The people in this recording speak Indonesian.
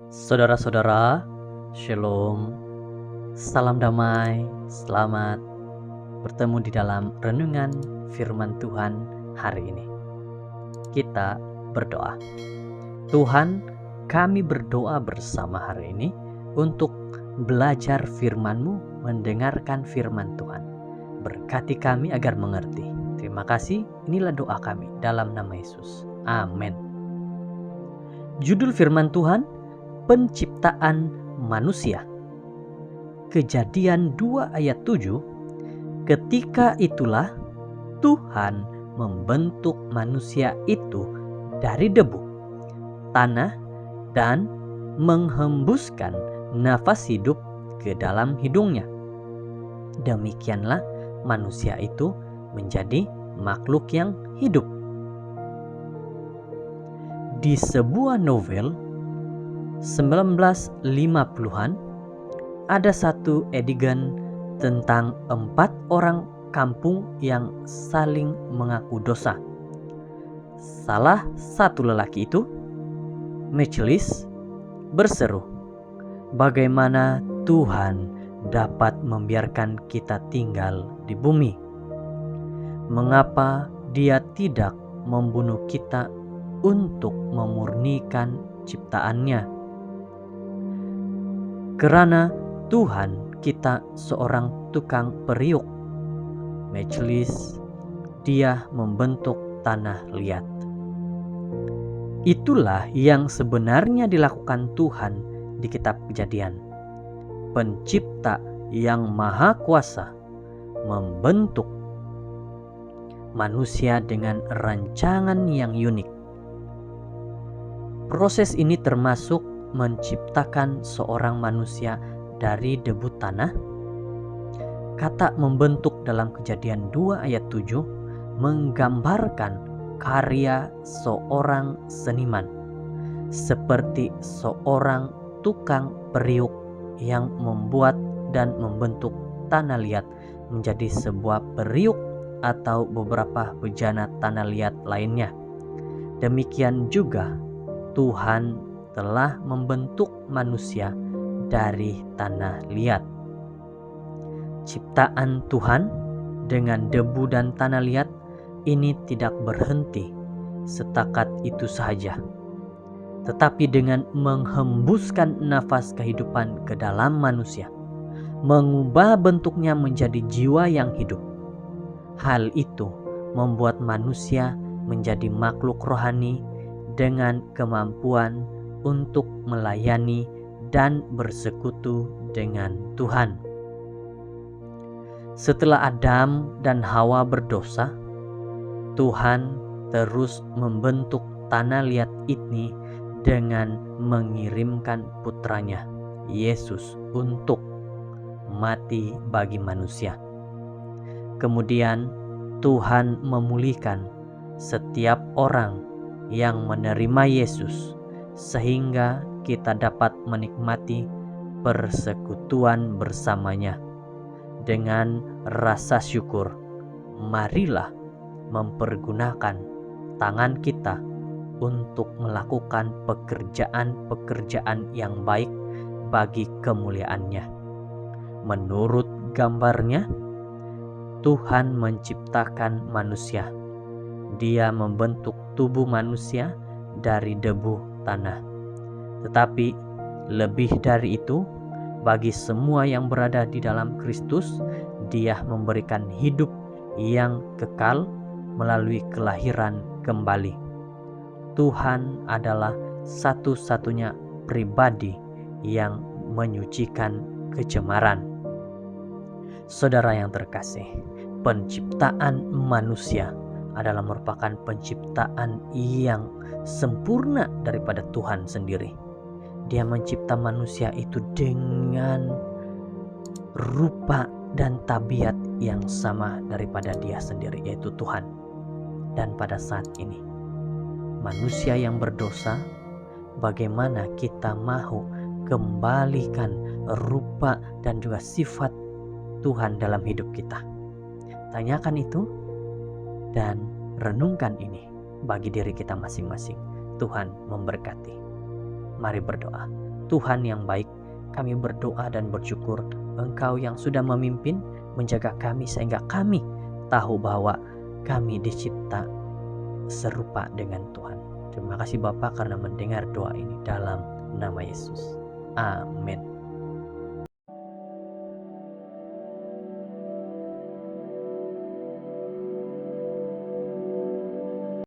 Saudara-saudara, Shalom, salam damai, selamat bertemu di dalam renungan firman Tuhan hari ini. Kita berdoa. Tuhan, kami berdoa bersama hari ini untuk belajar firman-Mu, mendengarkan firman Tuhan. Berkati kami agar mengerti. Terima kasih, inilah doa kami dalam nama Yesus. Amin. Judul firman Tuhan, Penciptaan manusia. Kejadian 2 ayat 7. Ketika itulah Tuhan membentuk manusia itu dari debu, tanah, dan menghembuskan nafas hidup ke dalam hidungnya. Demikianlah manusia itu menjadi makhluk yang hidup. Di sebuah novel 1950-an ada satu adegan tentang 4 orang kampung yang saling mengaku dosa. Salah satu lelaki itu, Mechlis, berseru, "Bagaimana Tuhan dapat membiarkan kita tinggal di bumi? Mengapa Dia tidak membunuh kita untuk memurnikan ciptaannya? Kerana Tuhan kita seorang tukang periuk." Mechlis, dia membentuk tanah liat. Itulah yang sebenarnya dilakukan Tuhan di kitab Kejadian. Pencipta yang maha kuasa membentuk manusia dengan rancangan yang unik. Proses ini termasuk menciptakan seorang manusia dari debu tanah. Kata membentuk dalam Kejadian 2 ayat 7 menggambarkan karya seorang seniman, seperti seorang tukang periuk yang membuat dan membentuk tanah liat menjadi sebuah periuk atau beberapa bejana tanah liat lainnya. Demikian juga Tuhan telah membentuk manusia dari tanah liat. Ciptaan Tuhan dengan debu dan tanah liat ini tidak berhenti setakat itu saja, tetapi dengan menghembuskan nafas kehidupan ke dalam manusia, mengubah bentuknya menjadi jiwa yang hidup. Hal itu membuat manusia menjadi makhluk rohani dengan kemampuan untuk melayani dan bersekutu dengan Tuhan. Setelah Adam dan Hawa berdosa, Tuhan terus membentuk tanah liat ini dengan mengirimkan putranya, Yesus, untuk mati bagi manusia. Kemudian Tuhan memulihkan setiap orang yang menerima Yesus, sehingga kita dapat menikmati persekutuan bersamanya. Dengan rasa syukur, marilah mempergunakan tangan kita untuk melakukan pekerjaan-pekerjaan yang baik bagi kemuliaan-Nya. Menurut gambarnya, Tuhan menciptakan manusia. Dia membentuk tubuh manusia dari debu tanah. Tetapi lebih dari itu, bagi semua yang berada di dalam Kristus, Dia memberikan hidup yang kekal melalui kelahiran kembali. Tuhan adalah satu-satunya pribadi yang menyucikan kecemaran. Saudara yang terkasih, penciptaan manusia adalah merupakan penciptaan yang sempurna daripada Tuhan sendiri. Dia mencipta manusia itu dengan rupa dan tabiat yang sama daripada Dia sendiri, yaitu Tuhan. Dan pada saat ini, manusia yang berdosa, bagaimana kita mau kembalikan rupa dan juga sifat Tuhan dalam hidup kita? Tanyakan itu dan renungkan ini bagi diri kita masing-masing. Tuhan memberkati. Mari berdoa. Tuhan yang baik, kami berdoa dan bersyukur Engkau yang sudah memimpin, menjaga kami sehingga kami tahu bahwa kami dicipta serupa dengan Tuhan. Terima kasih Bapa karena mendengar doa ini dalam nama Yesus. Amin.